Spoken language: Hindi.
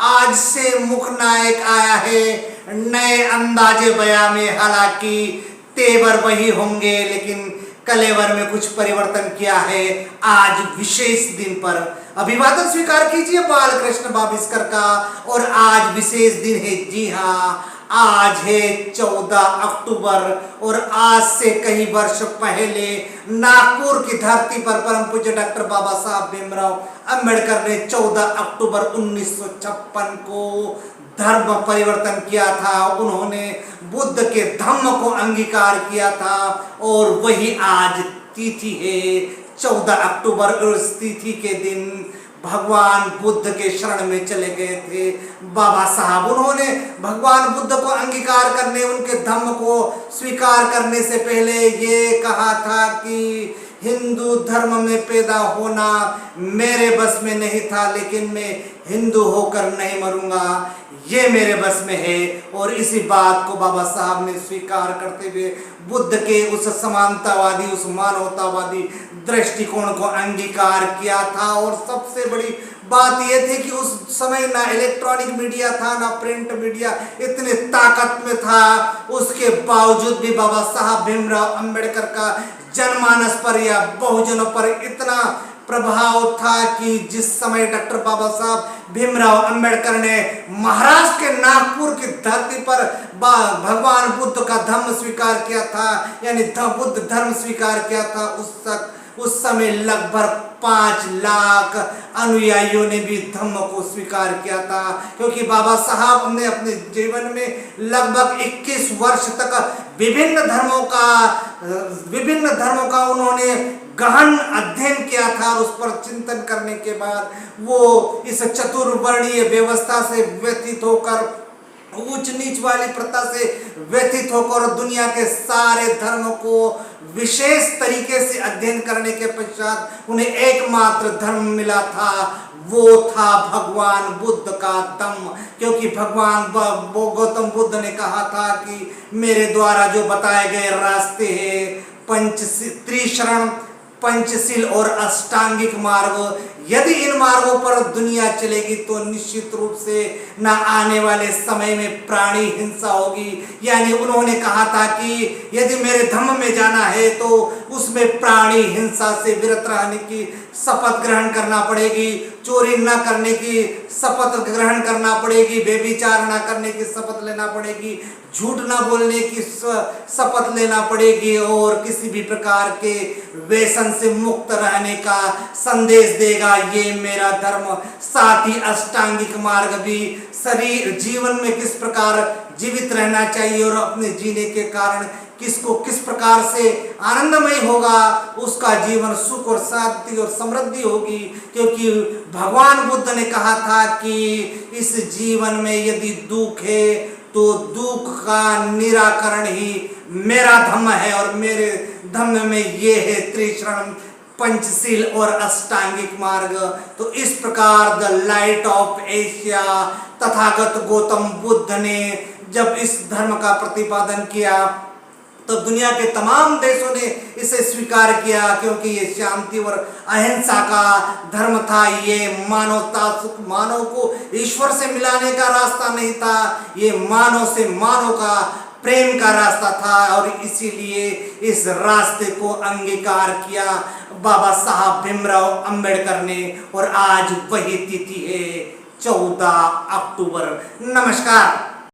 आज से मुख नायक आया है नए अंदाजे बयां में। हालांकि तेवर वही होंगे लेकिन कलेवर में कुछ परिवर्तन किया है। आज विशेष दिन पर अभिवादन स्वीकार कीजिए बालकृष्ण बाबिस्कर का। और आज विशेष दिन है, जी हाँ, आज है 14 अक्टूबर। और आज से कई वर्ष पहले नागपुर की धरती पर परम पूज्य डॉक्टर बाबा साहब भीमराव अंबेडकर ने 14 अक्टूबर 1956 को धर्म परिवर्तन किया था। उन्होंने बुद्ध के धम्म को अंगीकार किया था और वही आज तिथि है 14 अक्टूबर। उस तिथि के दिन भगवान बुद्ध के शरण में चले गए थे बाबा साहब। उन्होंने भगवान बुद्ध को अंगीकार करने, उनके धम्म को स्वीकार करने से पहले ये कहा था कि हिंदू धर्म में पैदा होना मेरे बस में नहीं था, लेकिन मैं हिंदू होकर नहीं मरूंगा, ये मेरे बस में है। और इसी बात को बाबा साहब ने स्वीकार करते हुए बुद्ध के उस समानतावादी, उस मानवतावादी दृष्टिकोण को अंगीकार किया था। और सबसे बड़ी बात यह थी कि उस समय ना इलेक्ट्रॉनिक मीडिया था, ना प्रिंट मीडिया इतने ताकत में था। उसके बावजूद भी बाबा साहब भीमराव अंबेडकर का जनमानस पर या बहुजनों पर इतना प्रभाव था कि जिस समय डॉक्टर बाबा साहब भीमराव अंबेडकर ने महाराष्ट्र के नागपुर की धरती पर भगवान बुद्ध का धम्म स्वीकार किया था, यानी बुद्ध धर्म स्वीकार किया था, उस समय लगभग 5 लाख अनुयायियों ने भी धम्म को स्वीकार किया था। क्योंकि बाबा साहब ने अपने जीवन में लगभग 21 वर्ष तक विभिन्न धर्मों का उन्होंने गहन अध्ययन किया था। और उस पर चिंतन करने के बाद वो इस चतुर्वर्णीय व्यवस्था से व्यतीत होकर, ऊंच नीच वाली प्रथा से व्यतीत होकर दुनिया के सारे धर्मों को विशेष तरीके से अध्ययन करने के पश्चात उन्हें एकमात्र धर्म मिला था, वो था भगवान बुद्ध का धम्म। क्योंकि भगवान गौतम बुद्ध ने कहा था कि मेरे द्वारा जो बताए गए रास्ते हैं त्रिशरण, पंचशील और अष्टांगिक मार्ग, यदि इन मार्गों पर दुनिया चलेगी तो निश्चित रूप से न आने वाले समय में प्राणी हिंसा होगी। यानी उन्होंने कहा था कि यदि मेरे धम्म में जाना है तो उसमें प्राणी हिंसा से विरत रहने की शपथ ग्रहण करना पड़ेगी, चोरी न करने की शपथ ग्रहण करना पड़ेगी, बेविचार न करने की शपथ लेना पड़ेगी, झूठ न बोलने की शपथ लेना पड़ेगी और किसी भी प्रकार के व्यसन से मुक्त रहने का संदेश देगा ये मेरा धर्म। साथ ही अष्टांगिक मार्ग भी शरीर जीवन में किस प्रकार जीवित रहना चाहिए और अपने जीने के कारण किसको किस प्रकार से आनंदमय होगा, उसका जीवन सुख और शांति और समृद्धि होगी। क्योंकि भगवान बुद्ध ने कहा था कि इस जीवन में यदि दुख है तो दुख का निराकरण ही मेरा धम्म है। और मेरे धम्म में ये है त्रिशरण, पंचशील और अष्टांगिक मार्ग। तो इस प्रकार the light of Asia Tathagata Gautam Buddha ने जब इस धर्म का प्रतिपादन किया तो दुनिया के तमाम देशों ने इसे स्वीकार किया। क्योंकि ये शांति और अहिंसा का धर्म था, ये मानव को ईश्वर से मिलाने का रास्ता नहीं था, ये मानव से मानव का प्रेम का रास्ता था। और इसीलिए इस रास्ते को अंगीकार किया बाबा साहब भीमराव अंबेडकर ने। और आज वही तिथि है 14 अक्टूबर। नमस्कार।